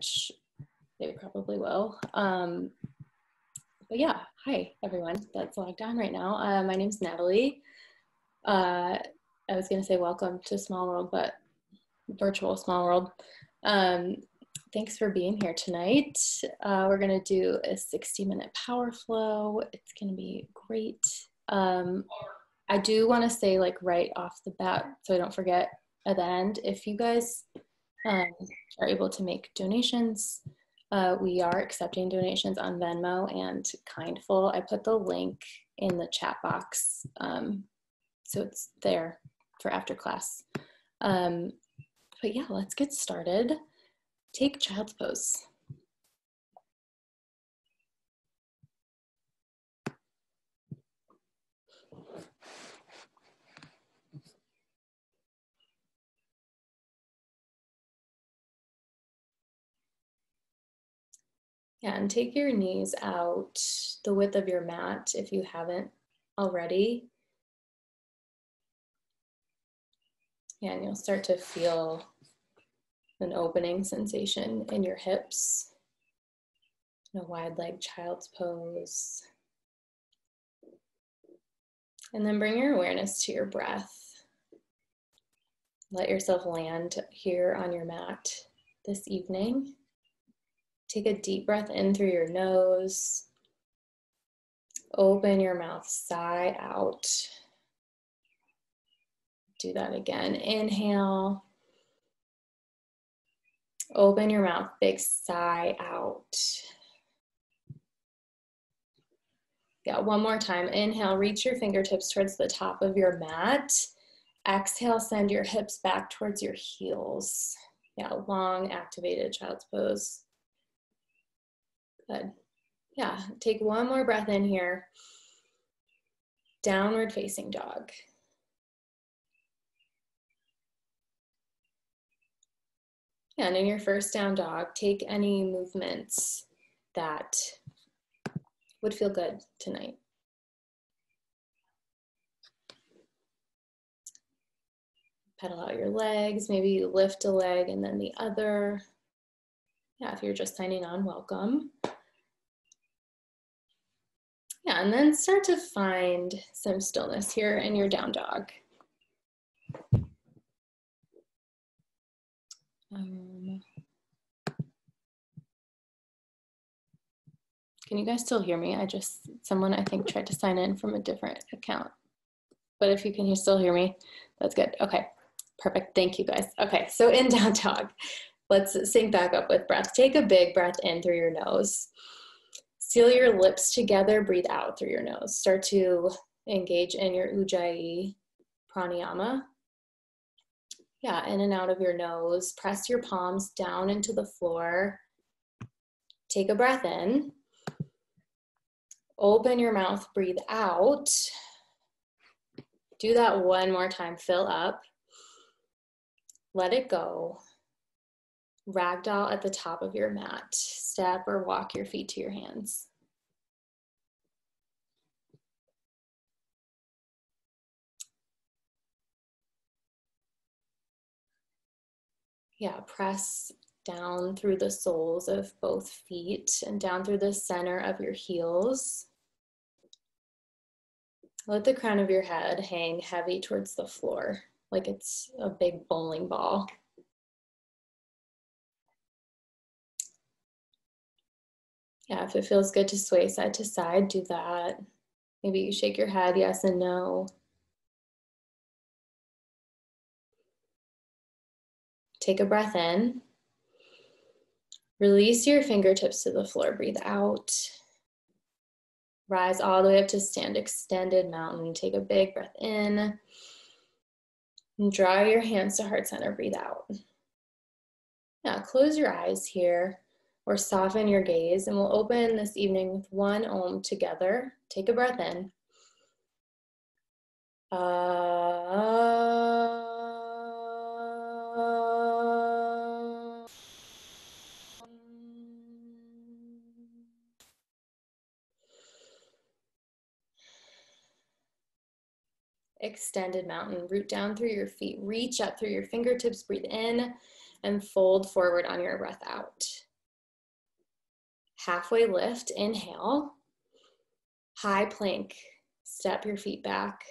which they probably will. But yeah, hi everyone that's logged on right now. My name's Natalie. I was gonna say welcome to Small World, but virtual Small World. Thanks for being here tonight. We're gonna do a 60-minute power flow. It's gonna be great. I do wanna say, like, right off the bat, so I don't forget at the end, if you guys are able to make donations, we are accepting donations on Venmo and Kindful. I put the link in the chat box, so it's there for after class. But yeah, let's get started. Take child's pose. Yeah, and take your knees out the width of your mat if you haven't already. Yeah, and you'll start to feel an opening sensation in your hips. In a wide leg child's pose. And then bring your awareness to your breath. Let yourself land here on your mat this evening. Take a deep breath in through your nose. Open your mouth, sigh out. Do that again. Inhale. Open your mouth, big sigh out. Yeah, one more time. Inhale, reach your fingertips towards the top of your mat. Exhale, send your hips back towards your heels. Yeah, long activated child's pose. Good. Yeah, take one more breath in here. Downward facing dog. Yeah, and in your first down dog, take any movements that would feel good tonight. Pedal out your legs, maybe you lift a leg and then the other. Yeah, if you're just signing on, welcome. Yeah, and then start to find some stillness here in your down dog. Can you guys still hear me? Someone I think tried to sign in from a different account. But if you can still hear me, that's good. Okay, perfect, thank you guys. Okay, so in down dog, let's sync back up with breath. Take a big breath in through your nose. Seal your lips together, breathe out through your nose. Start to engage in your Ujjayi pranayama. Yeah, in and out of your nose. Press your palms down into the floor. Take a breath in. Open your mouth, breathe out. Do that one more time, fill up. Let it go. Ragdoll at the top of your mat. Step or walk your feet to your hands. Yeah, press down through the soles of both feet and down through the center of your heels. Let the crown of your head hang heavy towards the floor, like it's a big bowling ball. Yeah, if it feels good to sway side to side, do that. Maybe you shake your head yes and no. Take a breath in. Release your fingertips to the floor, breathe out. Rise all the way up to stand extended mountain. Take a big breath in. And draw your hands to heart center, breathe out. Now close your eyes here or soften your gaze, and we'll open this evening with one Om together. Take a breath in. Extended mountain, root down through your feet, reach up through your fingertips, breathe in, and fold forward on your breath out. Halfway lift, inhale. High plank, step your feet back.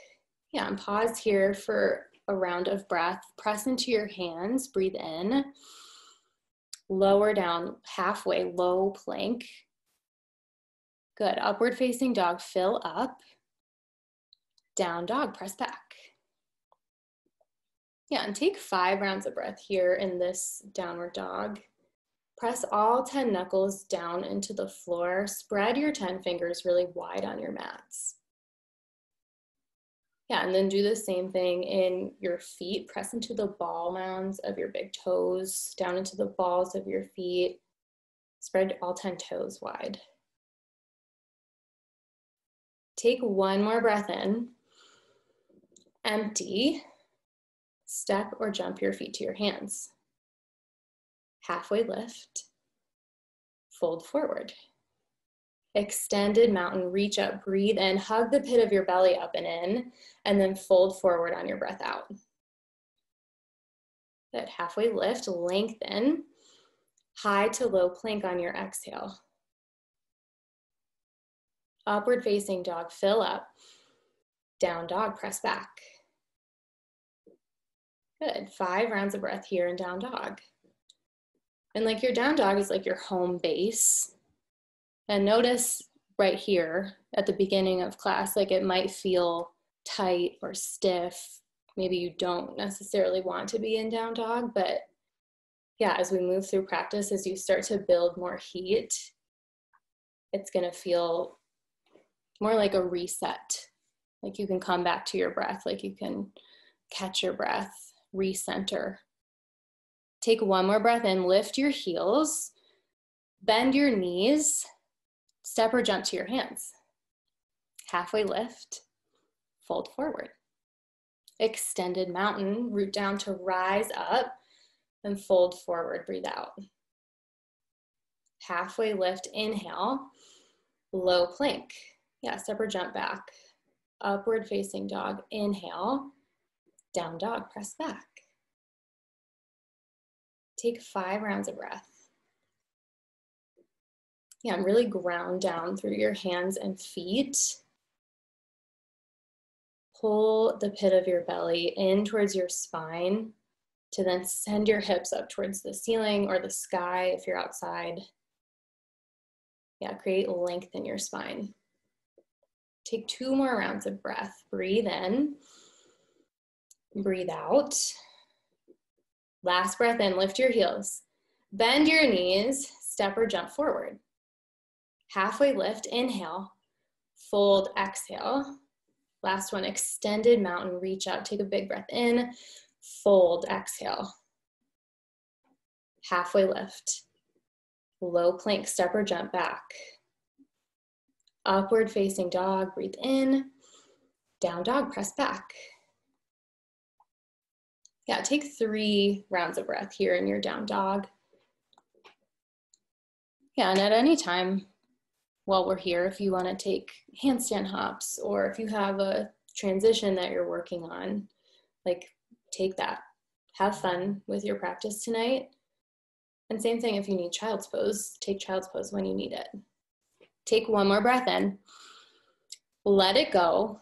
Yeah, and pause here for a round of breath. Press into your hands, breathe in. Lower down, halfway, low plank. Good, upward facing dog, fill up. Down dog, press back. Yeah, and take 5 rounds of breath here in this downward dog. Press all 10 knuckles down into the floor. Spread your 10 fingers really wide on your mats. Yeah, and then do the same thing in your feet. Press into the ball mounds of your big toes, down into the balls of your feet. Spread all 10 toes wide. Take one more breath in. Empty. Step or jump your feet to your hands. Halfway lift. Fold forward. Extended mountain, reach up, breathe in, hug the pit of your belly up and in, and then fold forward on your breath out. Good, halfway lift, lengthen, high to low plank on your exhale. Upward facing dog, fill up, down dog, press back. Good, 5 rounds of breath here in down dog. And like your down dog is like your home base. And notice right here at the beginning of class, like it might feel tight or stiff. Maybe you don't necessarily want to be in down dog, but yeah, as we move through practice, as you start to build more heat, it's gonna feel more like a reset. Like you can come back to your breath, like you can catch your breath, recenter. Take one more breath in, lift your heels, bend your knees, step or jump to your hands. Halfway lift, fold forward. Extended mountain, root down to rise up and fold forward, breathe out. Halfway lift, inhale, low plank. Yeah, step or jump back. Upward facing dog, inhale, down dog, press back. Take 5 rounds of breath. Yeah, and really ground down through your hands and feet. Pull the pit of your belly in towards your spine to then send your hips up towards the ceiling or the sky if you're outside. Yeah, create length in your spine. Take 2 more rounds of breath. Breathe in, breathe out. Last breath in, lift your heels. Bend your knees, step or jump forward. Halfway lift, inhale, fold, exhale. Last one, extended mountain, reach out, take a big breath in, fold, exhale. Halfway lift, low plank, step or jump back. Upward facing dog, breathe in, down dog, press back. Yeah, take 3 rounds of breath here in your down dog. Yeah, and at any time while we're here, if you want to take handstand hops or if you have a transition that you're working on, like take that. Have fun with your practice tonight. And same thing if you need child's pose, take child's pose when you need it. Take 1 more breath in, let it go,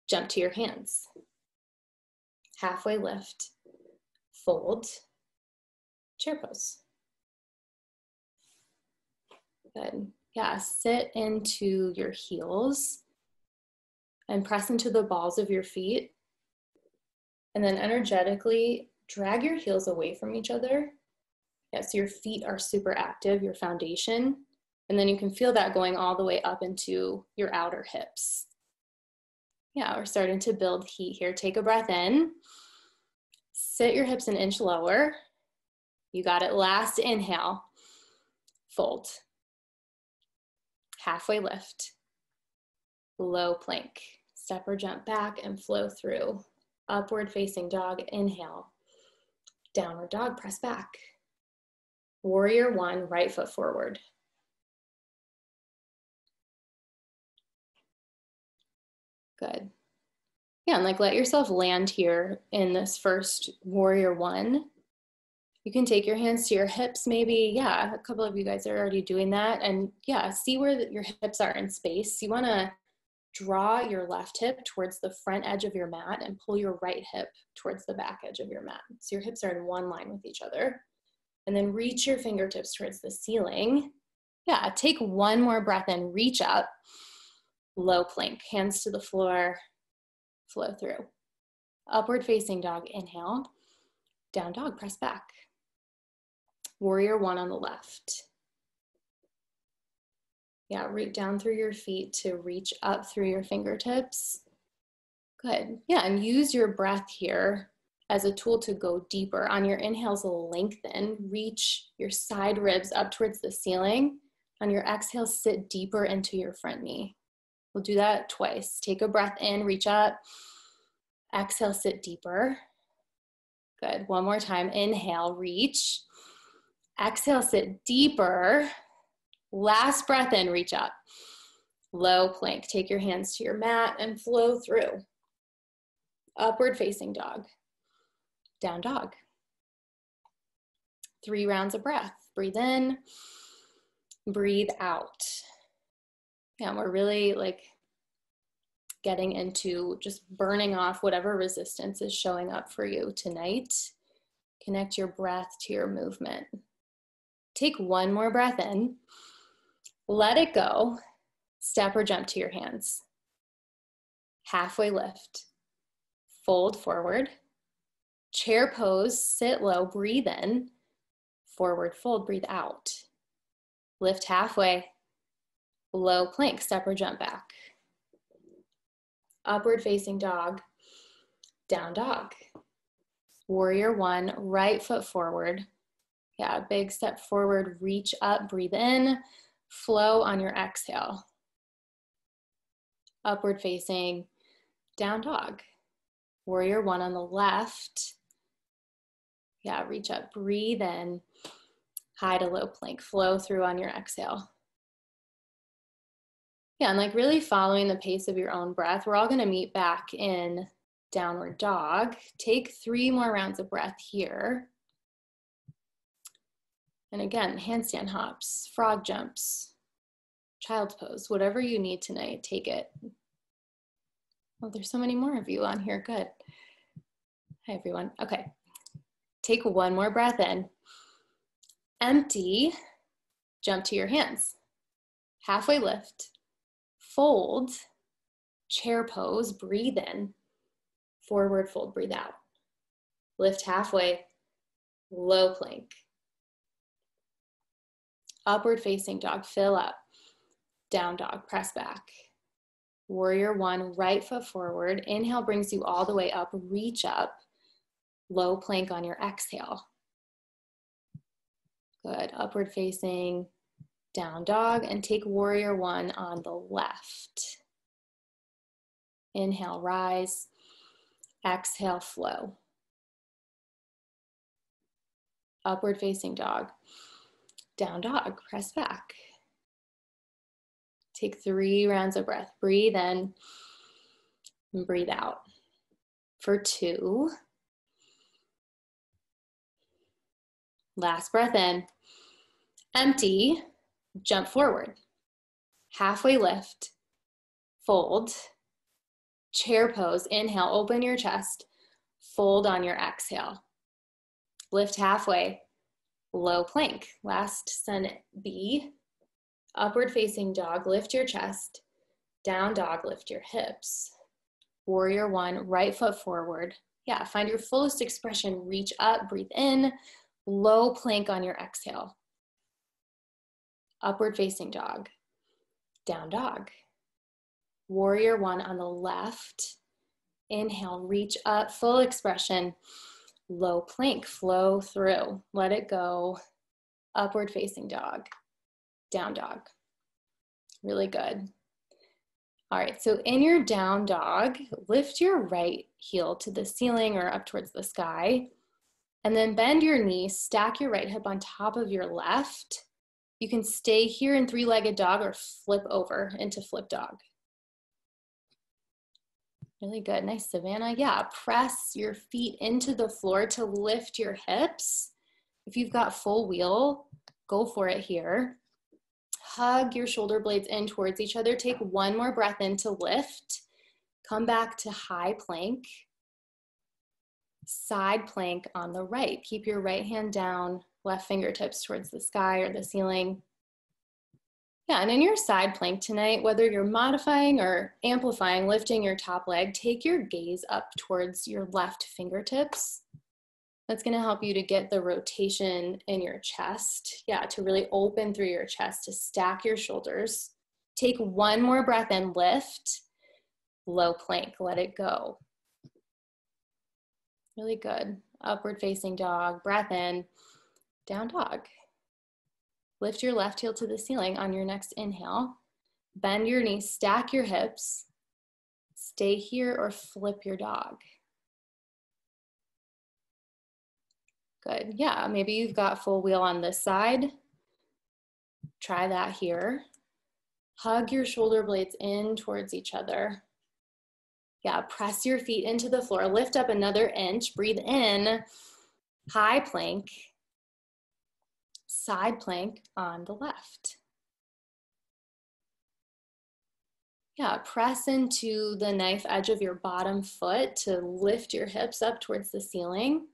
jump to your hands. Halfway lift, fold, chair pose. Good. Yeah, sit into your heels and press into the balls of your feet. And then energetically drag your heels away from each other. Yeah, so your feet are super active, your foundation. And then you can feel that going all the way up into your outer hips. Yeah, we're starting to build heat here. Take a breath in. Sit your hips an inch lower. You got it. Last inhale. Fold. Halfway lift. Low plank. Step or jump back and flow through. Upward facing dog. Inhale. Downward dog. Press back. Warrior 1. Right foot forward. Good. Yeah, and like let yourself land here in this first warrior 1. You can take your hands to your hips maybe. Yeah, a couple of you guys are already doing that. And yeah, see where your hips are in space. You want to draw your left hip towards the front edge of your mat and pull your right hip towards the back edge of your mat. So your hips are in one line with each other. And then reach your fingertips towards the ceiling. Yeah, take one more breath in, reach up, low plank, hands to the floor, flow through. Upward facing dog, inhale, down dog, press back. Warrior one on the left. Yeah, reach down through your feet to reach up through your fingertips. Good. Yeah, and use your breath here as a tool to go deeper. On your inhales, lengthen, reach your side ribs up towards the ceiling. On your exhale, sit deeper into your front knee. We'll do that twice. Take a breath in, reach up. Exhale, sit deeper. Good. One more time. Inhale, reach. Exhale, sit deeper. Last breath in, reach up. Low plank. Take your hands to your mat and flow through. Upward facing dog. Down dog. 3 rounds of breath. Breathe in. Breathe out. Yeah, we're really like getting into just burning off whatever resistance is showing up for you tonight. Connect your breath to your movement. Take one more breath in. Let it go. Step or jump to your hands. Halfway lift. Fold forward. Chair pose, sit low, breathe in. Forward fold, breathe out. Lift halfway. Low plank, step or jump back. Upward facing dog, down dog. Warrior one, right foot forward. Yeah, big step forward, reach up, breathe in, flow on your exhale. Upward facing, down dog. Warrior one on the left. Yeah, reach up, breathe in, high to low plank, flow through on your exhale. Yeah, and like really following the pace of your own breath. We're all gonna meet back in downward dog. Take 3 more rounds of breath here. And again, handstand hops, frog jumps, child's pose, whatever you need tonight, take it. Oh, there's so many more of you on here, good. Hi everyone, okay. Take 1 more breath in. Empty, jump to your hands. Halfway lift. Fold, chair pose, breathe in, forward fold, breathe out. Lift halfway, low plank. Upward facing dog, fill up. Down dog, press back. Warrior one, right foot forward. Inhale brings you all the way up, reach up. Low plank on your exhale. Good, upward facing, down dog, and take warrior one on the left. Inhale, rise. Exhale, flow. Upward facing dog. Down dog, press back. Take 3 rounds of breath. Breathe in and breathe out. For 2. Last breath in. Empty. Jump forward. Halfway lift. Fold. Chair pose. Inhale, open your chest. Fold on your exhale. Lift halfway. Low plank. Last Sun B. Upward facing dog. Lift your chest. Down dog. Lift your hips. Warrior one. Right foot forward. Yeah, find your fullest expression. Reach up. Breathe in. Low plank on your exhale. Upward facing dog, down dog. Warrior one on the left. Inhale, reach up, full expression. Low plank, flow through. Let it go. Upward facing dog, down dog. Really good. All right, so in your down dog, lift your right heel to the ceiling or up towards the sky. And then bend your knee, stack your right hip on top of your left. You can stay here in 3-legged dog or flip over into flip dog. Really good, nice Savannah. Yeah, press your feet into the floor to lift your hips. If you've got full wheel, go for it here. Hug your shoulder blades in towards each other. Take one more breath in to lift. Come back to high plank. Side plank on the right. Keep your right hand down, left fingertips towards the sky or the ceiling. Yeah, and in your side plank tonight, whether you're modifying or amplifying, lifting your top leg, take your gaze up towards your left fingertips. That's gonna help you to get the rotation in your chest. Yeah, to really open through your chest, to stack your shoulders. Take one more breath in, lift, low plank, let it go. Really good. Upward facing dog, breath in, down dog. Lift your left heel to the ceiling on your next inhale. Bend your knees, stack your hips. Stay here or flip your dog. Good, yeah, maybe you've got full wheel on this side. Try that here. Hug your shoulder blades in towards each other. Yeah, press your feet into the floor. Lift up another inch. Breathe in, high plank. Side plank on the left. Yeah, press into the knife edge of your bottom foot to lift your hips up towards the ceiling.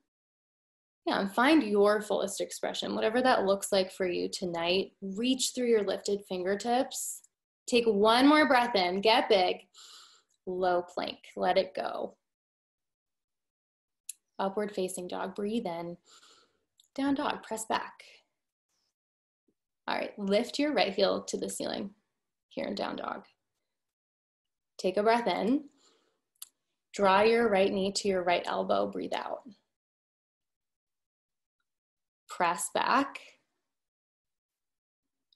Yeah, and find your fullest expression, whatever that looks like for you tonight. Reach through your lifted fingertips. Take one more breath in, get big. Low plank, let it go. Upward facing dog, breathe in. Down dog, press back. All right, lift your right heel to the ceiling here in down dog. Take a breath in. Draw your right knee to your right elbow, breathe out. Press back.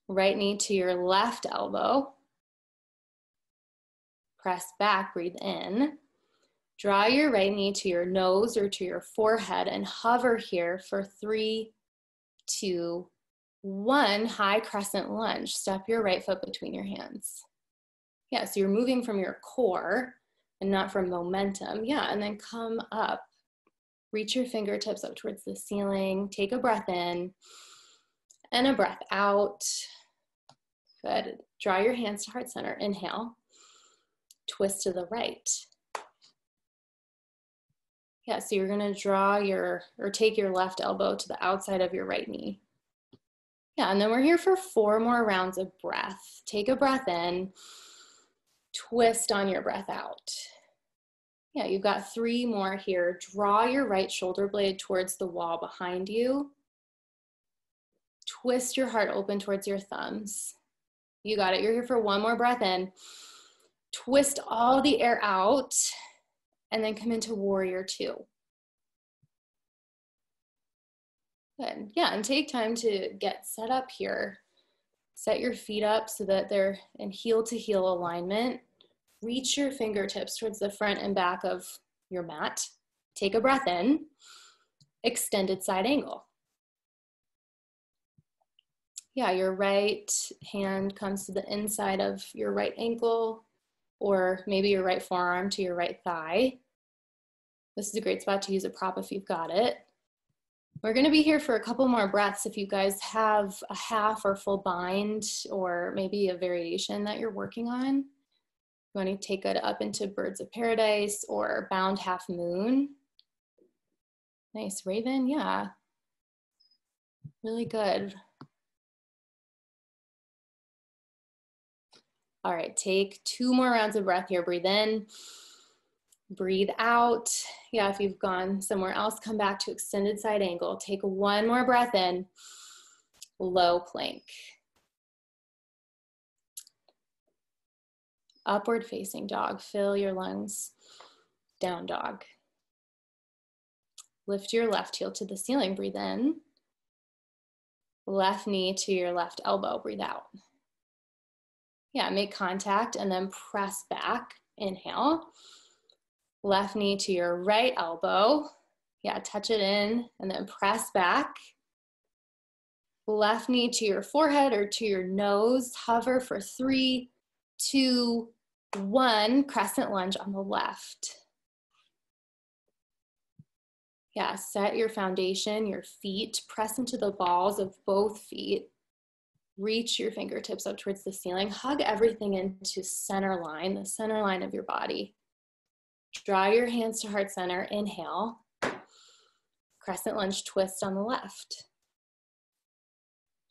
Right knee to your left elbow. Press back, breathe in. Draw your right knee to your nose or to your forehead and hover here for 3, 2, 1, high crescent lunge. Step your right foot between your hands. Yeah, so you're moving from your core and not from momentum. Yeah, and then come up. Reach your fingertips up towards the ceiling. Take a breath in and a breath out. Good. Draw your hands to heart center. Inhale. Twist to the right. Yeah, so you're gonna take your left elbow to the outside of your right knee. Yeah, and then we're here for 4 more rounds of breath. Take a breath in, twist on your breath out. Yeah, you've got 3 more here. Draw your right shoulder blade towards the wall behind you. Twist your heart open towards your thumbs. You got it, you're here for 1 more breath in. Twist all the air out, and then come into warrior 2. Good, yeah, and take time to get set up here. Set your feet up so that they're in heel to heel alignment. Reach your fingertips towards the front and back of your mat. Take a breath in, extended side angle. Yeah, your right hand comes to the inside of your right ankle, or maybe your right forearm to your right thigh. This is a great spot to use a prop if you've got it. We're gonna be here for a couple more breaths. If you guys have a half or full bind, or maybe a variation that you're working on, you wanna take it up into birds of paradise or bound half moon. Nice, raven, yeah. Really good. All right, take 2 more rounds of breath here. Breathe in, breathe out. Yeah, if you've gone somewhere else, come back to extended side angle. Take 1 more breath in, low plank. Upward facing dog, fill your lungs. Down dog. Lift your left heel to the ceiling, breathe in. Left knee to your left elbow, breathe out. Yeah, make contact and then press back, inhale. Left knee to your right elbow. Yeah, touch it in and then press back. Left knee to your forehead or to your nose. Hover for 3, 2, 1. Crescent lunge on the left. Yeah, set your foundation, your feet, press into the balls of both feet. Reach your fingertips up towards the ceiling. Hug everything into center line, the center line of your body. Draw your hands to heart center. Inhale. Crescent lunge twist on the left.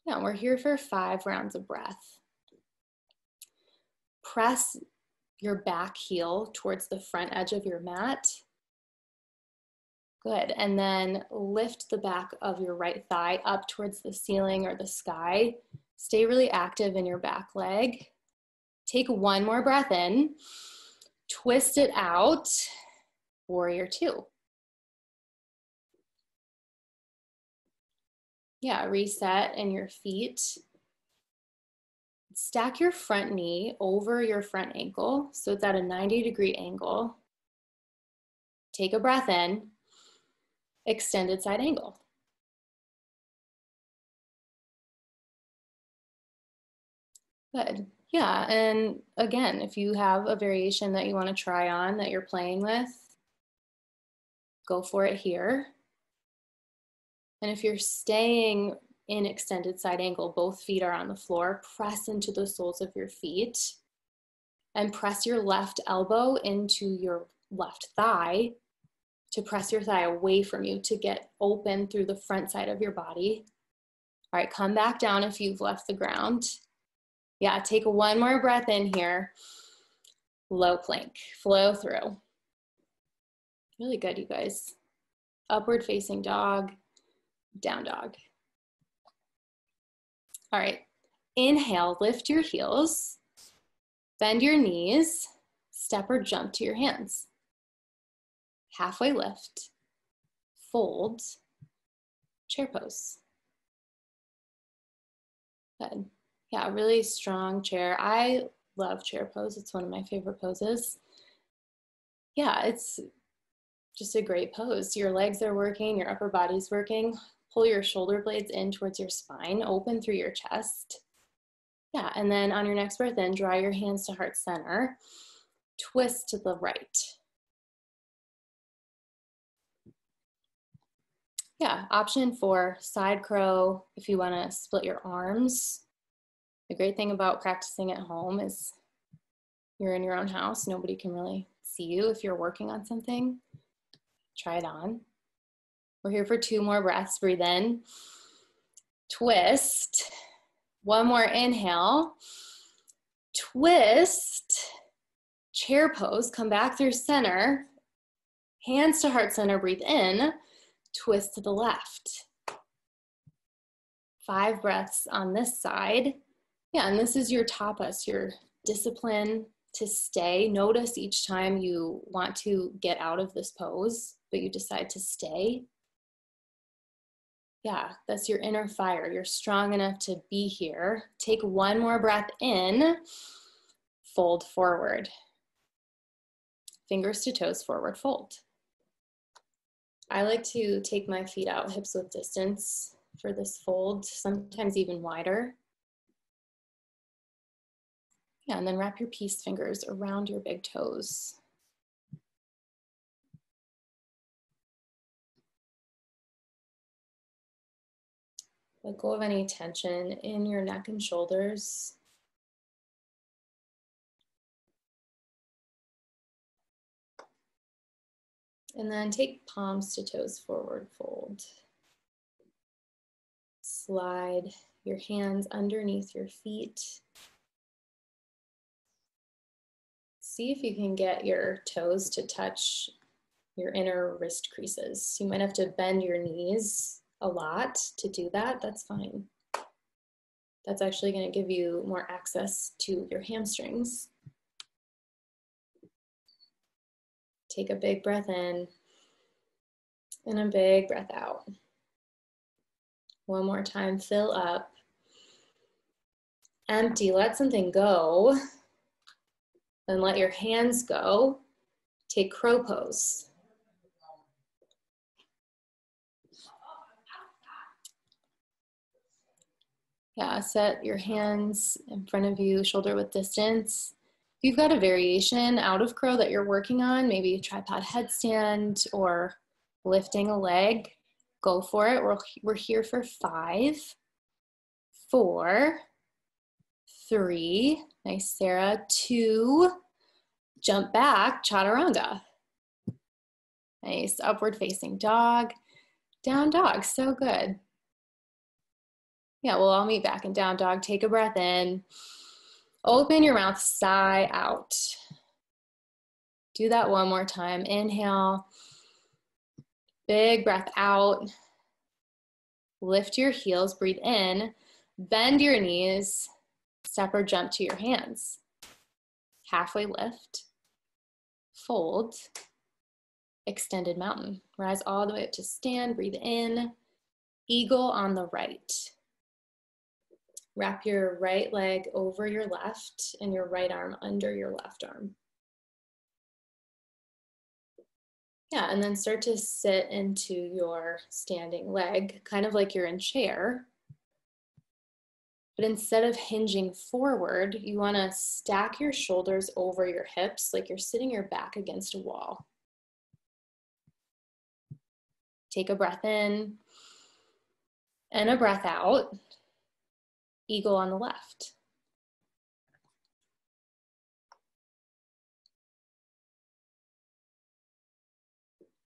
Now we're here for 5 rounds of breath. Press your back heel towards the front edge of your mat. Good, and then lift the back of your right thigh up towards the ceiling or the sky. Stay really active in your back leg. Take one more breath in. Twist it out. Warrior 2. Yeah, reset in your feet. Stack your front knee over your front ankle so it's at a 90-degree angle. Take a breath in. Extended side angle. Good. Yeah, and again, if you have a variation that you want to try on that you're playing with, go for it here. And if you're staying in extended side angle, both feet are on the floor, press into the soles of your feet and press your left elbow into your left thigh to press your thigh away from you to get open through the front side of your body. All right, come back down if you've left the ground. Yeah, take one more breath in here. Low plank, flow through. Really good, you guys. Upward facing dog, down dog. All right, inhale, lift your heels, bend your knees, step or jump to your hands. Halfway lift, fold, chair pose. Good. Yeah, really strong chair. I love chair pose. It's one of my favorite poses. Yeah, it's just a great pose. Your legs are working, your upper body's working. Pull your shoulder blades in towards your spine, open through your chest. Yeah, and then on your next breath in, draw your hands to heart center. Twist to the right. Yeah, option 4, side crow if you want to split your arms. The great thing about practicing at home is you're in your own house. Nobody can really see you if you're working on something. Try it on. We're here for 2 more breaths. Breathe in. Twist. One more inhale. Twist. Chair pose. Come back through center. Hands to heart center. Breathe in. Twist to the left. 5 breaths on this side. Yeah, and this is your tapas, your discipline to stay. Notice each time you want to get out of this pose, but you decide to stay. Yeah, that's your inner fire. You're strong enough to be here. Take one more breath in, fold forward. Fingers to toes, forward fold. I like to take my feet out hips width distance for this fold, sometimes even wider. Yeah, and then wrap your peace fingers around your big toes. Let go of any tension in your neck and shoulders. And then take palms to toes, forward fold. Slide your hands underneath your feet. See if you can get your toes to touch your inner wrist creases. You might have to bend your knees a lot to do that. That's fine. That's actually going to give you more access to your hamstrings. Take a big breath in and a big breath out. One more time, fill up. Empty, let something go. Then let your hands go. Take crow pose. Yeah, set your hands in front of you, shoulder width distance. If you've got a variation out of crow that you're working on, maybe a tripod headstand or Lifting a leg, go for it. We're here for 5, 4, 3, nice Sarah, 2, jump back, chaturanga. Nice, upward facing dog, down dog, so good. Yeah, we'll all meet back in down dog. Take a breath in, open your mouth, sigh out. Do that one more time. Inhale, big breath out. Lift your heels, breathe in, bend your knees, step or jump to your hands. Halfway lift, fold, extended mountain. Rise all the way up to stand, breathe in, eagle on the right. Wrap your right leg over your left and your right arm under your left arm. Yeah, and then start to sit into your standing leg, kind of like you're in chair. But instead of hinging forward, you want to stack your shoulders over your hips like you're sitting your back against a wall. Take a breath in and a breath out. Eagle on the left.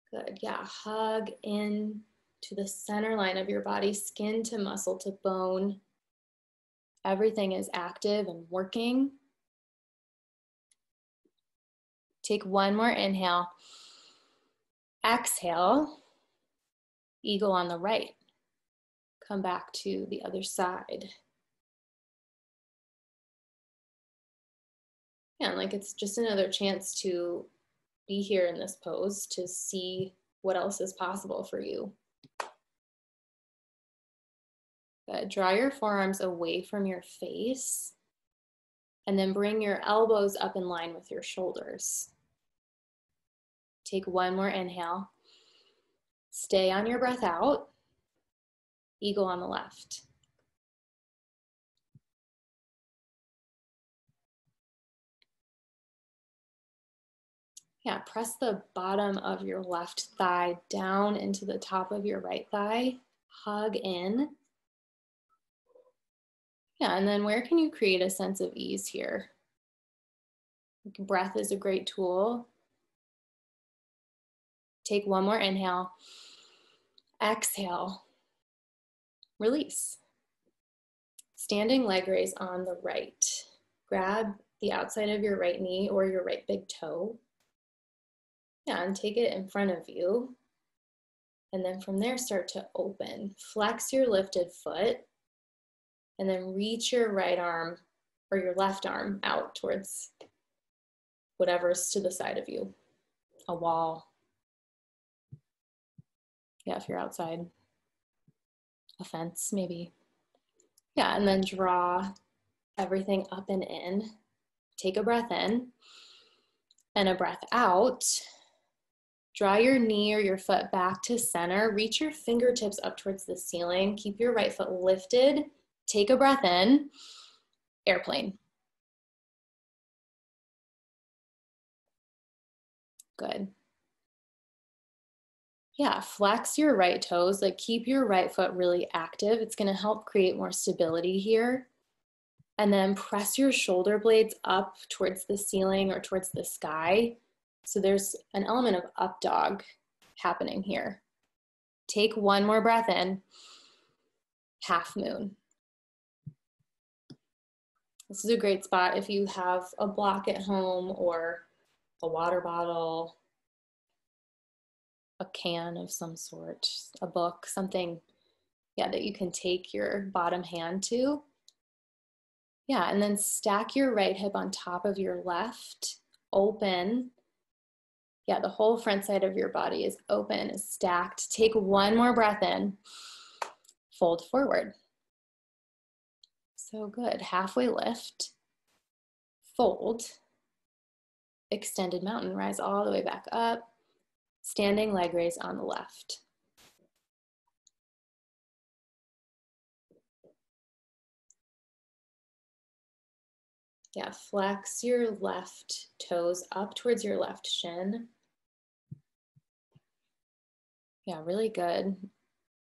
Good, yeah, hug in to the center line of your body, skin to muscle to bone. Everything is active and working. Take one more inhale. Exhale, eagle on the right. Come back to the other side. Yeah, like it's just another chance to be here in this pose to see what else is possible for you. Good. Draw your forearms away from your face and then bring your elbows up in line with your shoulders. Take one more inhale. Stay on your breath out. Eagle on the left. Yeah, press the bottom of your left thigh down into the top of your right thigh. Hug in. Yeah, and then where can you create a sense of ease here? Breath is a great tool. Take one more inhale. Exhale. Release. Standing leg raise on the right. Grab the outside of your right knee or your right big toe. Yeah, and take it in front of you. And then from there, start to open. Flex your lifted foot. And then reach your right arm or your left arm out towards whatever's to the side of you. A wall. Yeah, if you're outside. A fence, maybe. Yeah, and then draw everything up and in. Take a breath in and a breath out. Draw your knee or your foot back to center. Reach your fingertips up towards the ceiling. Keep your right foot lifted. Take a breath in. Airplane. Good. Yeah, flex your right toes. Like keep your right foot really active. It's going to help create more stability here. And then press your shoulder blades up towards the ceiling or towards the sky. So there's an element of up dog happening here. Take one more breath in. Half moon. This is a great spot if you have a block at home or a water bottle, a can of some sort, a book, something, yeah, that you can take your bottom hand to. Yeah, and then stack your right hip on top of your left, open. Yeah, the whole front side of your body is open, is stacked. Take one more breath in, fold forward. So good, halfway lift, fold, extended mountain, rise all the way back up, standing leg raise on the left. Yeah, flex your left toes up towards your left shin. Yeah, really good.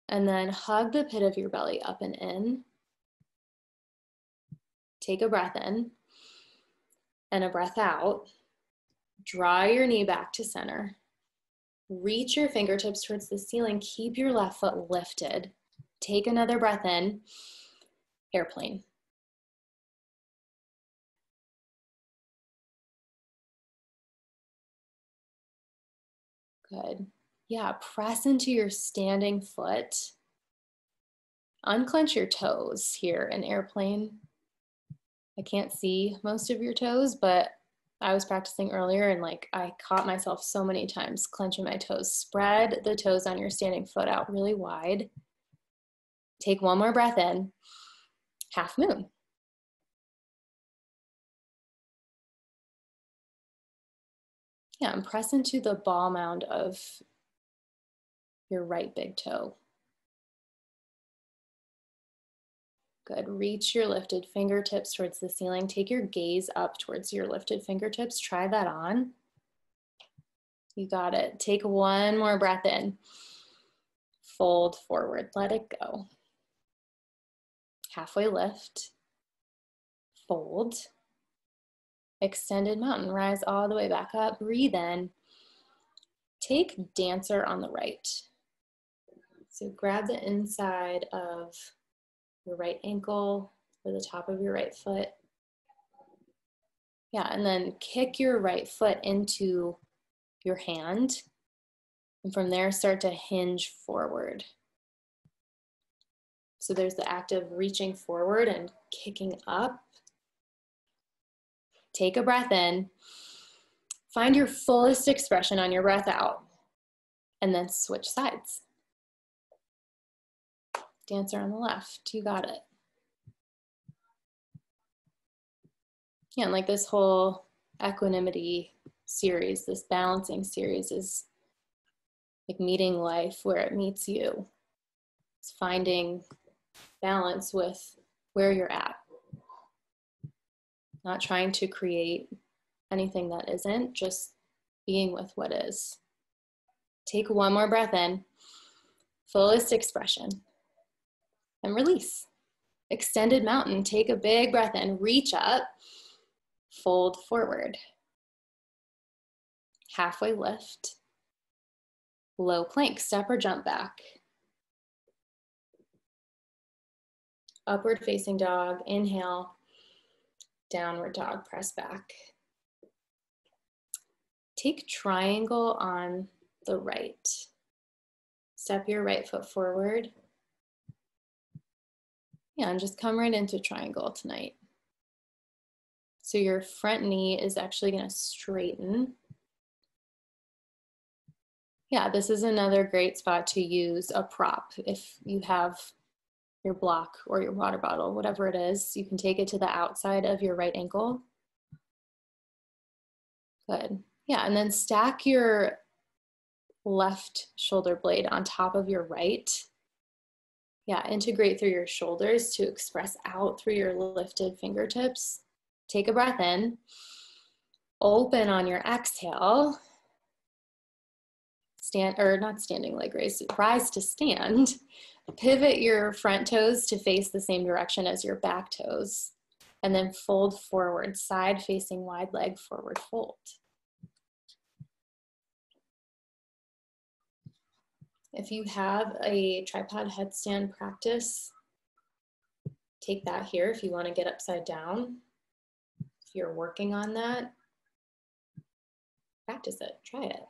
And then hug the pit of your belly up and in. Take a breath in and a breath out. Draw your knee back to center. Reach your fingertips towards the ceiling. Keep your left foot lifted. Take another breath in. Airplane. Good. Yeah, press into your standing foot. Unclench your toes here in airplane. I can't see most of your toes, but I was practicing earlier and like I caught myself so many times clenching my toes. Spread the toes on your standing foot out really wide. Take one more breath in. Half moon. Yeah, and press into the ball mound of your right big toe. Good. Reach your lifted fingertips towards the ceiling. Take your gaze up towards your lifted fingertips. Try that on. You got it. Take one more breath in. Fold forward. Let it go. Halfway lift. Fold. Extended mountain. Rise all the way back up. Breathe in. Take dancer on the right. So grab the inside of your right ankle or the top of your right foot. Yeah, and then kick your right foot into your hand. And from there, start to hinge forward. So there's the act of reaching forward and kicking up. Take a breath in. Find your fullest expression on your breath out. And then switch sides. Dancer on the left. You got it. Yeah, and like this whole equanimity series, this balancing series is like meeting life where it meets you. It's finding balance with where you're at. Not trying to create anything that isn't, just being with what is. Take one more breath in, fullest expression, and release. Extended mountain, take a big breath in, reach up, fold forward. Halfway lift, low plank, step or jump back. Upward facing dog, inhale, downward dog, press back. Take triangle on the right. Step your right foot forward. Yeah, and just come right into triangle tonight. So your front knee is actually gonna straighten. Yeah, this is another great spot to use a prop. If you have your block or your water bottle, whatever it is, you can take it to the outside of your right ankle. Good. Yeah, and then stack your left shoulder blade on top of your right. Yeah, integrate through your shoulders to express out through your lifted fingertips. Take a breath in. Open on your exhale. Stand, or not standing leg raise, rise to stand. Pivot your front toes to face the same direction as your back toes. And then fold forward, side facing wide leg forward fold. If you have a tripod headstand practice, take that here if you want to get upside down. If you're working on that, practice it, try it.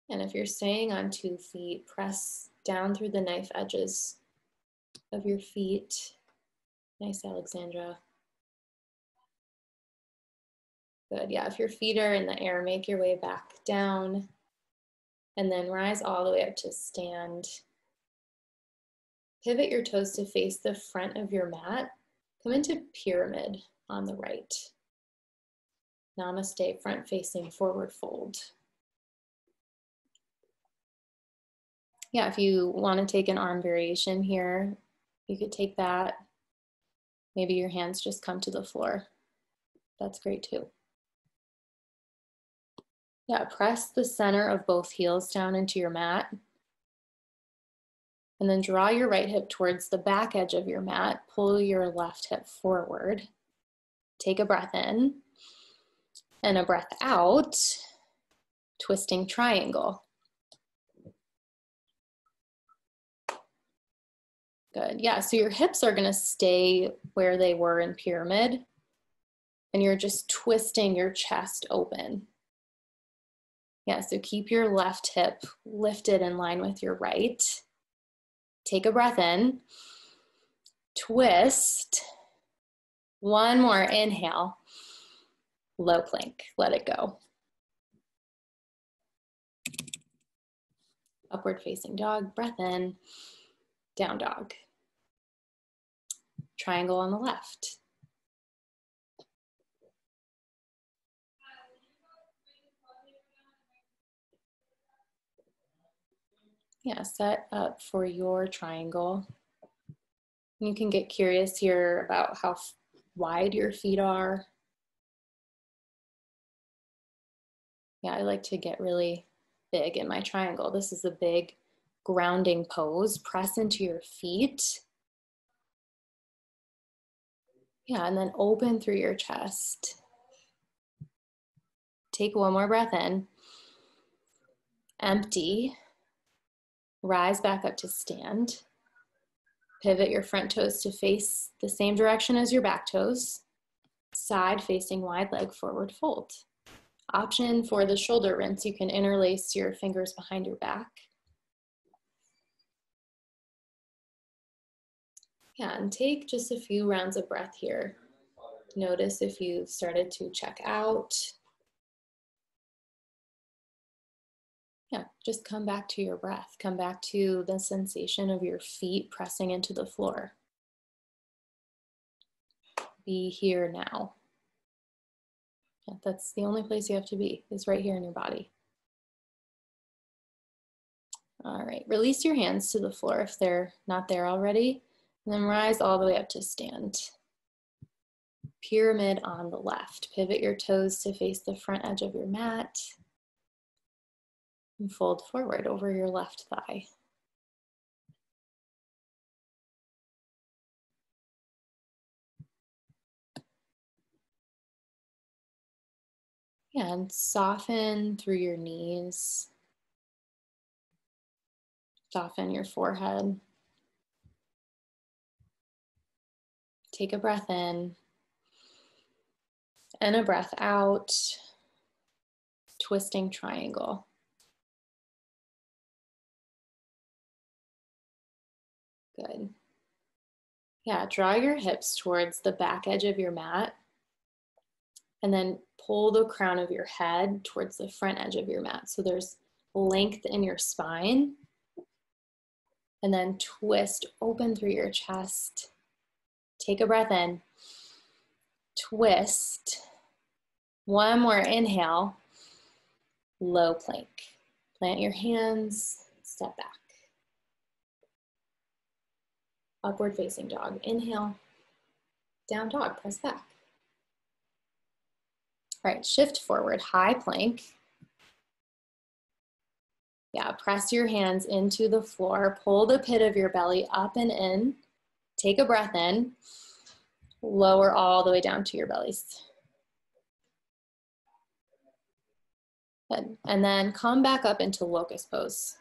And if you're staying on 2 feet, press down through the knife edges of your feet. Nice, Alexandra. Good, yeah, if your feet are in the air, make your way back down and then rise all the way up to stand. Pivot your toes to face the front of your mat. Come into pyramid on the right. Namaste, front facing forward fold. Yeah, if you want to take an arm variation here, you could take that. Maybe your hands just come to the floor. That's great too. Yeah, press the center of both heels down into your mat. And then draw your right hip towards the back edge of your mat. Pull your left hip forward. Take a breath in and a breath out. Twisting triangle. Good. Yeah, so your hips are going to stay where they were in pyramid. And you're just twisting your chest open. Yeah, so keep your left hip lifted in line with your right. Take a breath in. Twist. One more. Inhale. Low plank. Let it go. Upward facing dog. Breath in. Down dog. Triangle on the left. Yeah, set up for your triangle. You can get curious here about how wide your feet are. Yeah, I like to get really big in my triangle. This is a big grounding pose. Press into your feet. Yeah, and then open through your chest. Take one more breath in. Empty. Rise back up to stand. Pivot your front toes to face the same direction as your back toes. Side facing wide leg forward fold. Option for the shoulder rinse, you can interlace your fingers behind your back. Yeah, and take just a few rounds of breath here. Notice if you've started to check out. Yeah, just come back to your breath. Come back to the sensation of your feet pressing into the floor. Be here now. Yeah, that's the only place you have to be, is right here in your body. All right, release your hands to the floor if they're not there already, and then rise all the way up to stand. Pyramid on the left. Pivot your toes to face the front edge of your mat. And fold forward over your left thigh. And soften through your knees. Soften your forehead. Take a breath in and a breath out. Twisting triangle. Good. Yeah, draw your hips towards the back edge of your mat and then pull the crown of your head towards the front edge of your mat. So there's length in your spine. And then twist open through your chest. Take a breath in. Twist. One more inhale. Low plank. Plant your hands, step back. Upward facing dog. Inhale. Down dog, press back. All right, shift forward, high plank. Yeah, press your hands into the floor. Pull the pit of your belly up and in. Take a breath in. Lower all the way down to your bellies. Good. And then come back up into locust pose.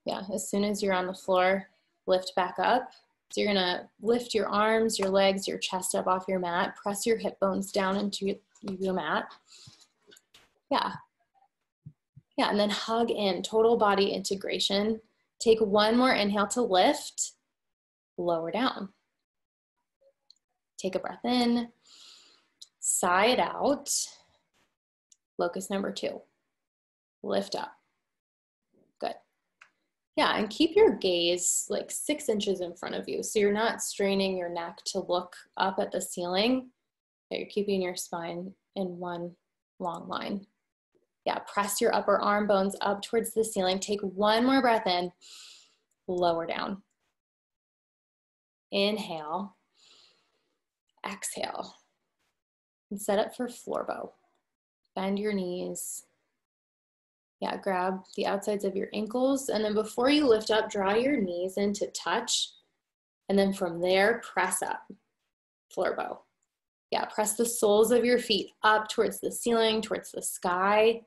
Yeah, as soon as you're on the floor, lift back up. So you're gonna lift your arms, your legs, your chest up off your mat. Press your hip bones down into your mat. Yeah. Yeah, and then hug in, total body integration. Take one more inhale to lift, lower down. Take a breath in, sigh it out. Locust number 2, lift up. Good. Yeah, and keep your gaze like 6 inches in front of you. So you're not straining your neck to look up at the ceiling. You're keeping your spine in one long line. Yeah, press your upper arm bones up towards the ceiling. Take one more breath in, lower down. Inhale, exhale, and set up for floor bow. Bend your knees, Yeah, grab the outsides of your ankles. And then before you lift up, draw your knees in to touch. And then from there, press up, floor bow. Yeah, press the soles of your feet up towards the ceiling, towards the sky.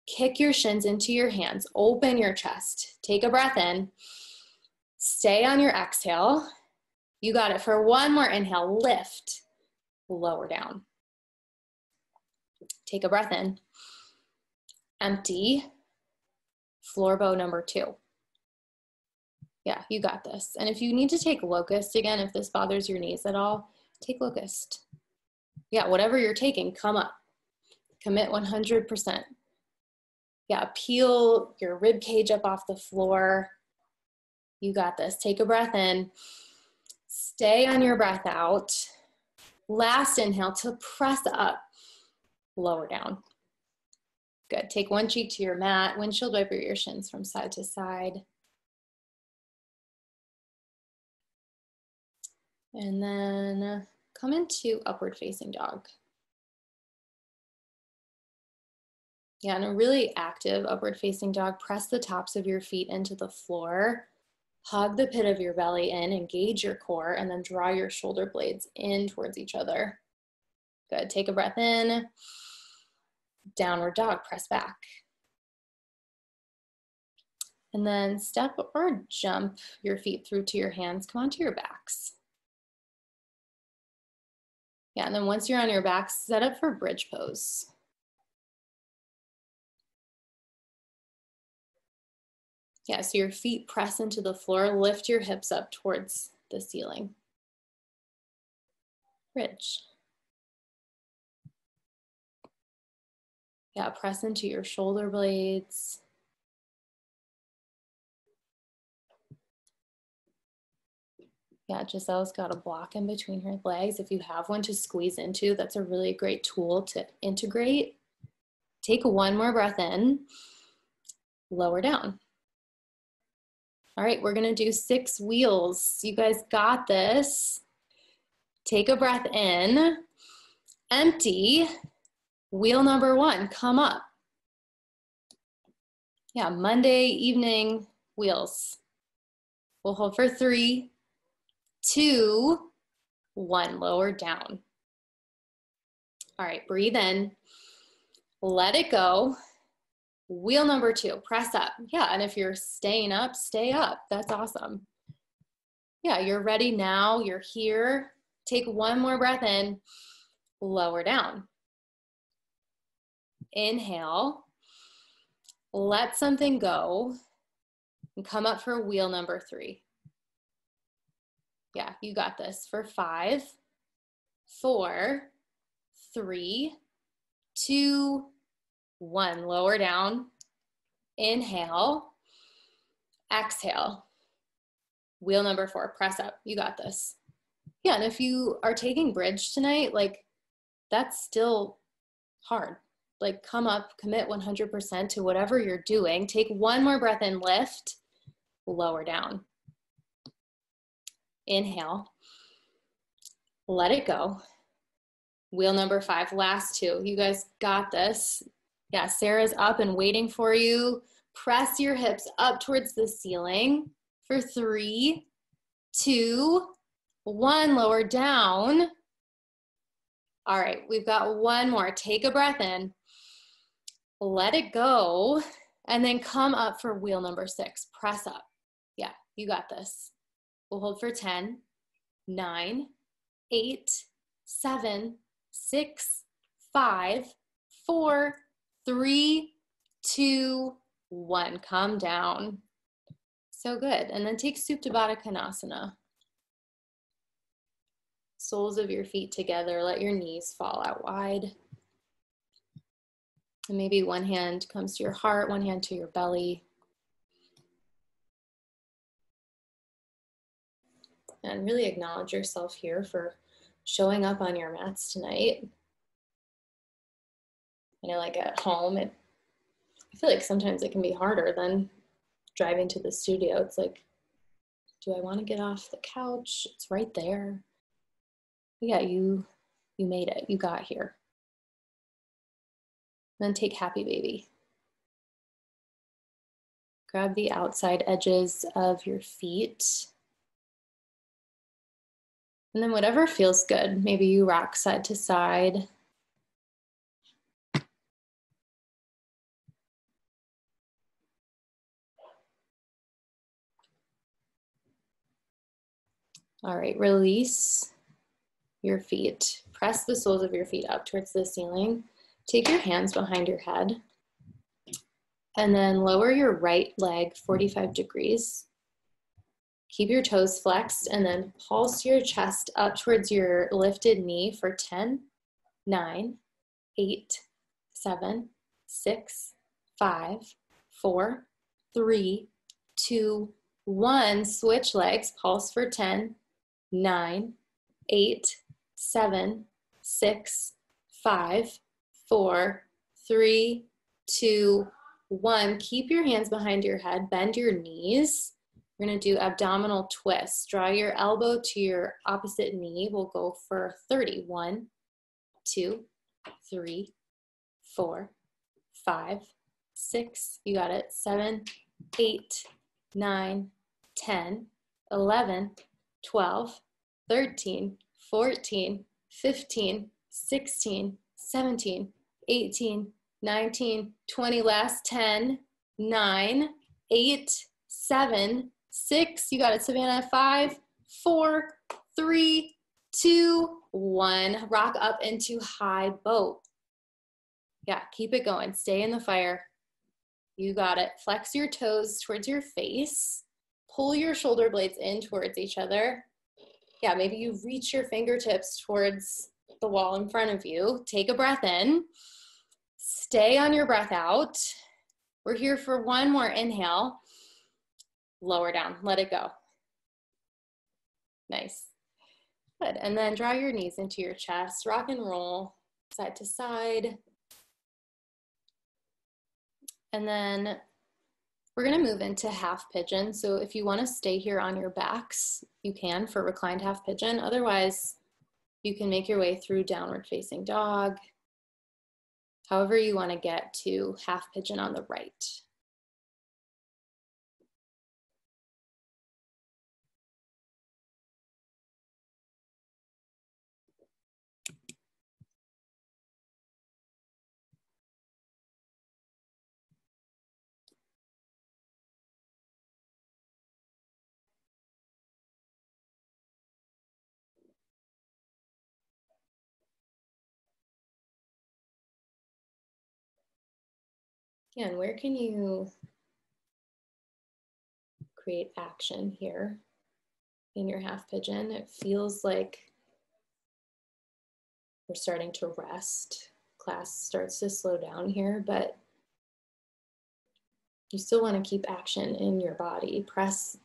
Kick your shins into your hands. Open your chest. Take a breath in. Stay on your exhale. You got it. For one more inhale, lift, lower down. Take a breath in. Empty. Floor bow number 2. Yeah, you got this. And if you need to take locust again, if this bothers your knees at all, take locust. Yeah, whatever you're taking, come up. Commit 100%. Yeah, peel your rib cage up off the floor. You got this. Take a breath in. Stay on your breath out. Last inhale to press up, lower down. Good. Take one cheek to your mat. Windshield wiper your shins from side to side. And then come into upward facing dog. Yeah, in a really active upward facing dog, press the tops of your feet into the floor. Hug the pit of your belly in, engage your core, and then draw your shoulder blades in towards each other. Good. Take a breath in. Downward dog, press back. And then step or jump your feet through to your hands. Come onto your backs. Yeah, and then once you're on your back, set up for bridge pose. Yeah, so your feet press into the floor, lift your hips up towards the ceiling. Bridge. Yeah, press into your shoulder blades. Yeah, Giselle's got a block in between her legs. If you have one to squeeze into, that's a really great tool to integrate. Take one more breath in, lower down. All right, we're gonna do 6 wheels. You guys got this. Take a breath in, empty. Wheel number 1, come up. Yeah, Monday evening wheels. We'll hold for 3, 2, 1, lower down. All right, breathe in, let it go. Wheel number 2, press up. Yeah, and if you're staying up, stay up. That's awesome. Yeah, you're ready now, you're here. Take one more breath in, lower down. Inhale, let something go, and come up for wheel number 3. Yeah, you got this. For 5, 4, 3, 2, 1. Lower down. Inhale. Exhale. Wheel number 4. Press up. You got this. Yeah, and if you are taking bridge tonight, like, that's still hard. Like, come up, commit 100% to whatever you're doing. Take one more breath in, lift, lower down. Inhale, let it go. Wheel number 5, last 2. You guys got this. Yeah, Sarah's up and waiting for you. Press your hips up towards the ceiling for 3, 2, 1. Lower down. All right, we've got one more. Take a breath in. Let it go. And then come up for wheel number 6. Press up. Yeah, you got this. We'll hold for 10, 9, 8, 7, 6, 5, 4, 3, 2, 1. Come down. So good. And then take Supta Baddha Konasana. Soles of your feet together. Let your knees fall out wide. And maybe one hand comes to your heart, one hand to your belly. And really acknowledge yourself here for showing up on your mats tonight. You know, like at home, I feel like sometimes it can be harder than driving to the studio. It's like, do I want to get off the couch? It's right there. But yeah, you made it. You got here. Then take happy baby. Grab the outside edges of your feet. And then whatever feels good. Maybe you rock side to side. All right, release your feet. Press the soles of your feet up towards the ceiling. Take your hands behind your head. And then lower your right leg 45 degrees. Keep your toes flexed and then pulse your chest up towards your lifted knee for 10, 9, 8, 7, 6, 5, 4, 3, 2, 1. Switch legs, pulse for 10, 9, 8, 7, 6, 5, 4, 3, 2, 1. Keep your hands behind your head, bend your knees. We're gonna do abdominal twist. Draw your elbow to your opposite knee. We'll go for 30. 1, 2, 3, 4, 5, 6. You got it. 7, 8, 9, 10, 11, 12, 13, 14, 15, 16, 17, 18, 19, 20. Last 10, 9, 8, 7, 6. You got it, Savannah. 5, 4, 3, 2, 1. Rock up into high boat. Yeah, keep it going. Stay in the fire. You got it. Flex your toes towards your face. Pull your shoulder blades in towards each other. Yeah, maybe you reach your fingertips towards the wall in front of you. Take a breath in. Stay on your breath out. We're here for one more inhale. Lower down, let it go. Nice. Good, and then draw your knees into your chest. Rock and roll, side to side. And then we're gonna move into half pigeon. So if you wanna stay here on your backs, you can for reclined half pigeon. Otherwise, you can make your way through downward facing dog. However you wanna get to half pigeon on the right. Again, where can you create action here in your half pigeon? It feels like we're starting to rest. Class starts to slow down here, but you still want to keep action in your body. Press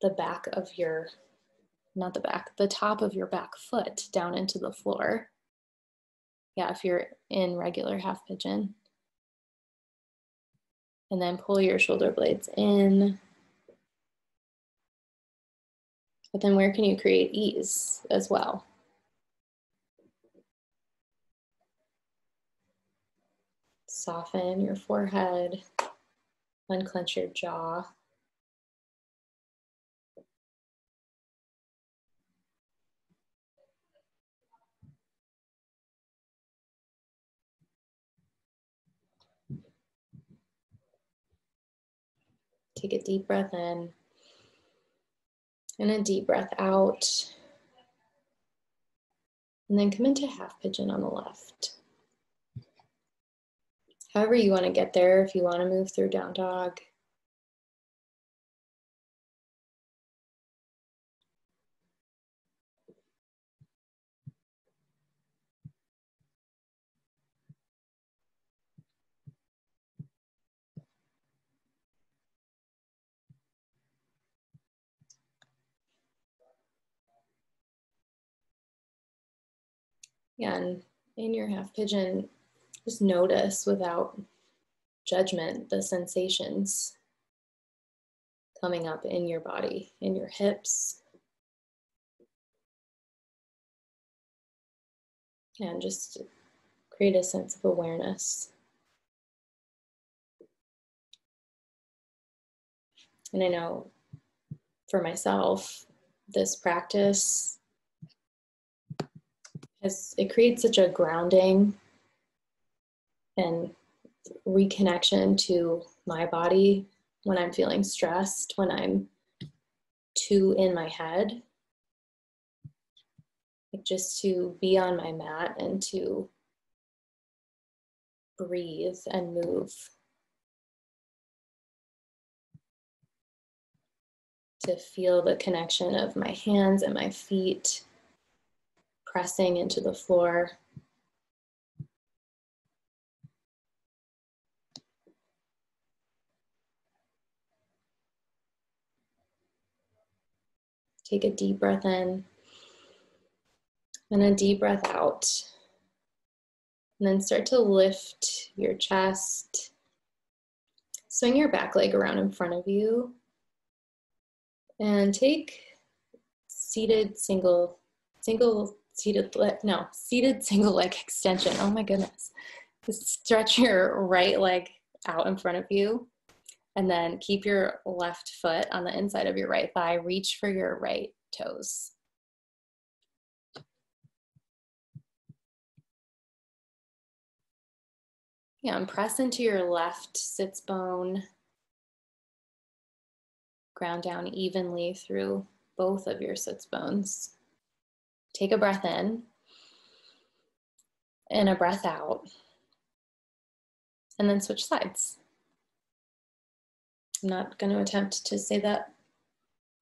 the back of your, not the back, the top of your back foot down into the floor. Yeah, if you're in regular half pigeon. And then pull your shoulder blades in. But then where can you create ease as well? Soften your forehead, unclench your jaw. Take a deep breath in and a deep breath out. And then come into half pigeon on the left. However you want to get there, if you want to move through down dog. Yeah, and in your half pigeon, just notice without judgment the sensations coming up in your body, in your hips. And just create a sense of awareness. And I know for myself, this practice it creates such a grounding and reconnection to my body when I'm feeling stressed, when I'm too in my head. Like just to be on my mat and to breathe and move. To feel the connection of my hands and my feet pressing into the floor. Take a deep breath in and a deep breath out. And then start to lift your chest. Swing your back leg around in front of you. And take seated single leg extension. Oh my goodness. Just stretch your right leg out in front of you. And then keep your left foot on the inside of your right thigh. Reach for your right toes. Yeah, and press into your left sits bone. Ground down evenly through both of your sits bones. Take a breath in and a breath out. And then switch sides. I'm not going to attempt to say that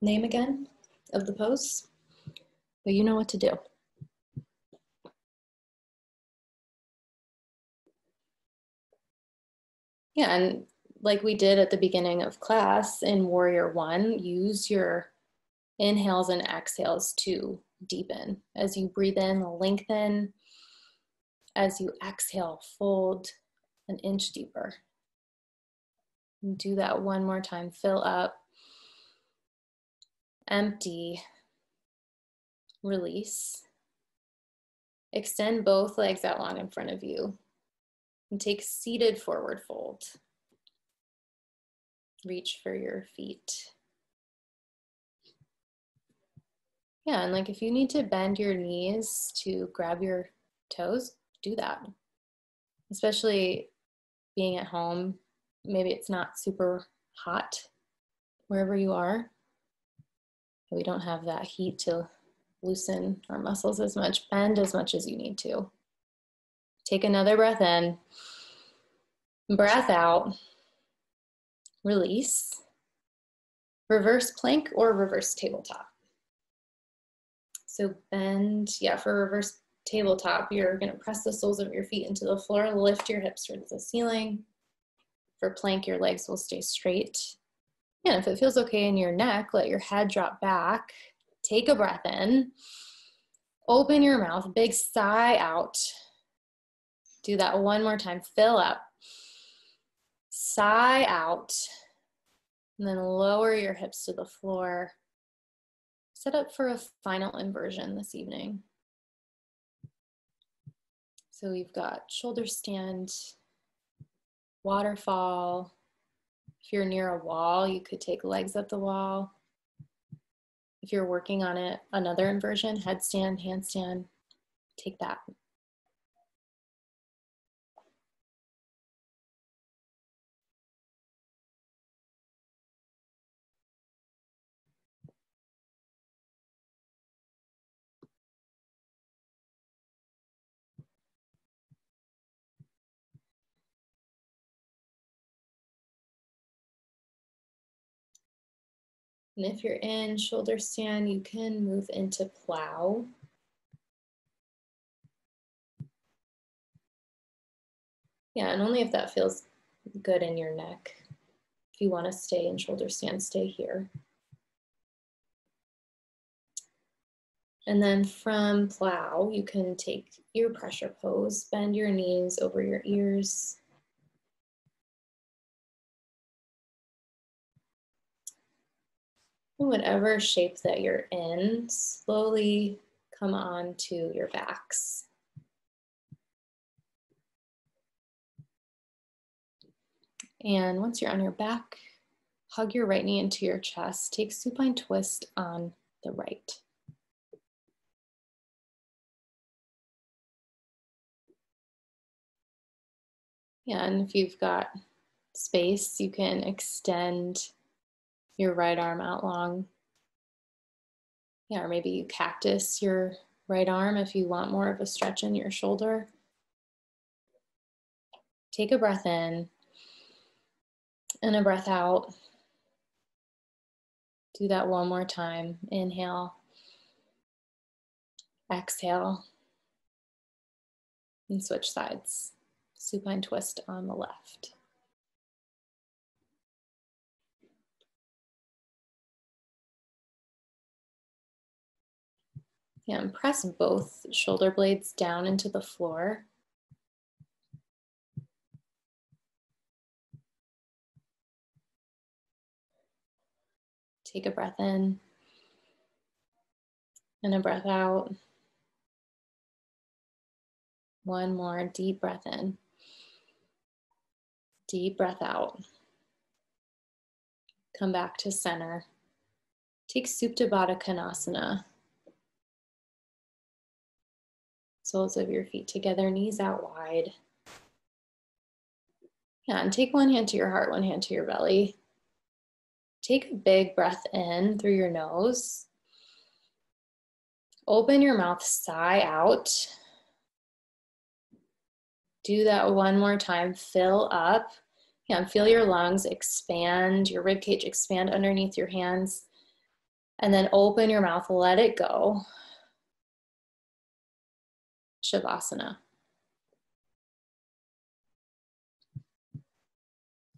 name again of the pose, but you know what to do. Yeah, and like we did at the beginning of class in Warrior One, use your inhales and exhales to deepen. As you breathe in, lengthen. As you exhale, fold an inch deeper. And do that one more time. Fill up, empty, release. Extend both legs out long in front of you. And take seated forward fold. Reach for your feet. Yeah, and like if you need to bend your knees to grab your toes, do that. Especially being at home, maybe it's not super hot wherever you are. We don't have that heat to loosen our muscles as much. Bend as much as you need to. Take another breath in, breath out, release, reverse plank or reverse tabletop. So bend, for reverse tabletop, you're gonna press the soles of your feet into the floor, lift your hips towards the ceiling. For plank, your legs will stay straight. And if it feels okay in your neck, let your head drop back. Take a breath in, open your mouth, big sigh out. Do that one more time, fill up, sigh out, and then lower your hips to the floor. Set up for a final inversion this evening. So you've got shoulder stand, waterfall. If you're near a wall, you could take legs up the wall. If you're working on it, another inversion, headstand, handstand, take that. And if you're in shoulder stand, you can move into plow. Yeah, and only if that feels good in your neck. If you want to stay in shoulder stand, stay here. And then from plow, you can take ear pressure pose, bend your knees over your ears. And whatever shape that you're in, slowly come on to your backs. And once you're on your back, Hug your right knee into your chest. Take supine twist on the right. Yeah, and if you've got space, you can extend your right arm out long. Yeah, or maybe you cactus your right arm if you want more of a stretch in your shoulder. Take a breath in and a breath out. Do that one more time. Inhale, exhale, and switch sides. Supine twist on the left. Yeah, and press both shoulder blades down into the floor. Take a breath in and a breath out. One more deep breath in. Deep breath out. Come back to center. Take Supta Baddha Konasana. Soles of your feet together, knees out wide. Yeah, and take one hand to your heart, one hand to your belly. Take a big breath in through your nose. Open your mouth, sigh out. Do that one more time. Fill up. Yeah, and feel your lungs expand, your rib cage expand underneath your hands. And then open your mouth, let it go. Shavasana.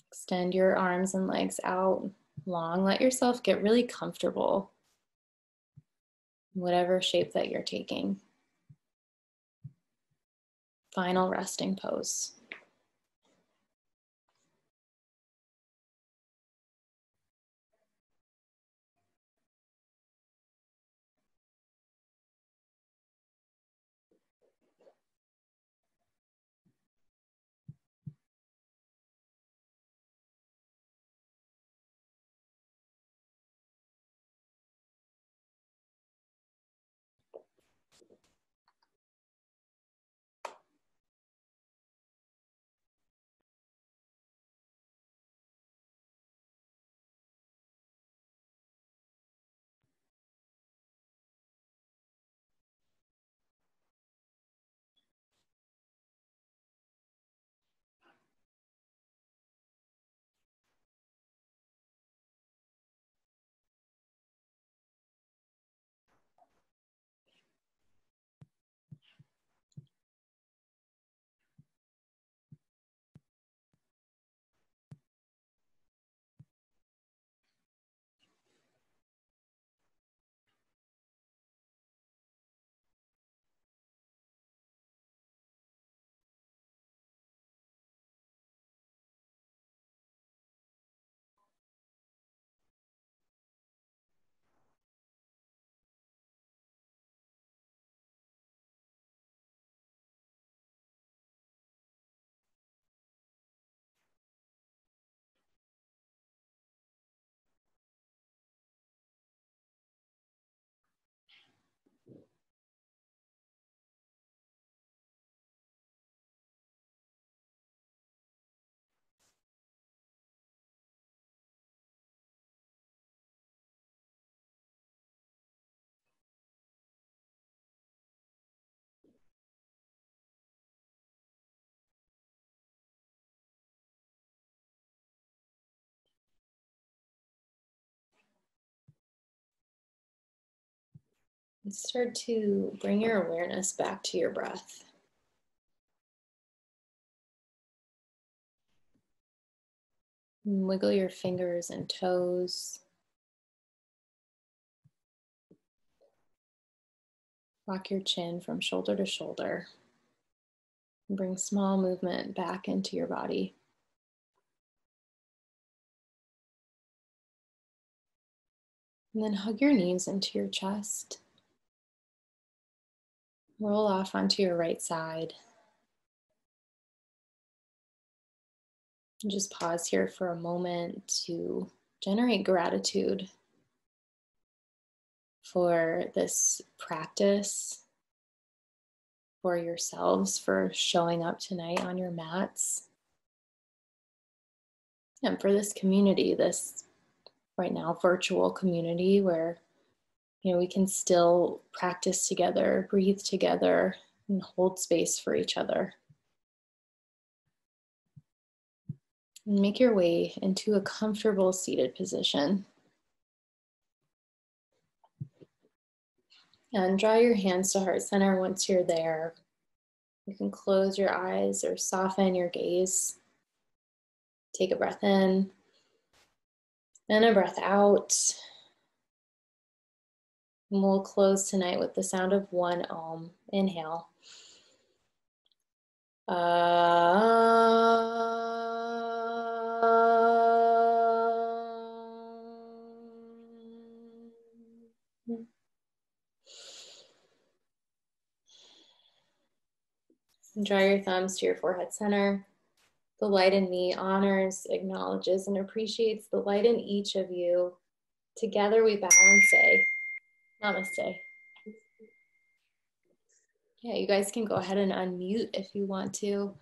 Extend your arms and legs out long. Let yourself get really comfortable, whatever shape that you're taking. Final resting pose. And start to bring your awareness back to your breath. And wiggle your fingers and toes. Rock your chin from shoulder to shoulder. And bring small movement back into your body. And then hug your knees into your chest. Roll off onto your right side. And just pause here for a moment to generate gratitude for this practice, for yourselves, for showing up tonight on your mats, and for this community, this right now virtual community where we can still practice together, breathe together, and hold space for each other. And make your way into a comfortable seated position. And draw your hands to heart center once you're there. You can close your eyes or soften your gaze. Take a breath in and a breath out. And we'll close tonight with the sound of one Om. Inhale. And draw your thumbs to your forehead center. The light in me honors, acknowledges, and appreciates the light in each of you. Together we bow and say, Namaste. Yeah, you guys can go ahead and unmute if you want to.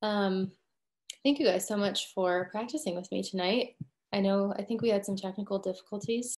Thank you guys so much for practicing with me tonight. I think we had some technical difficulties.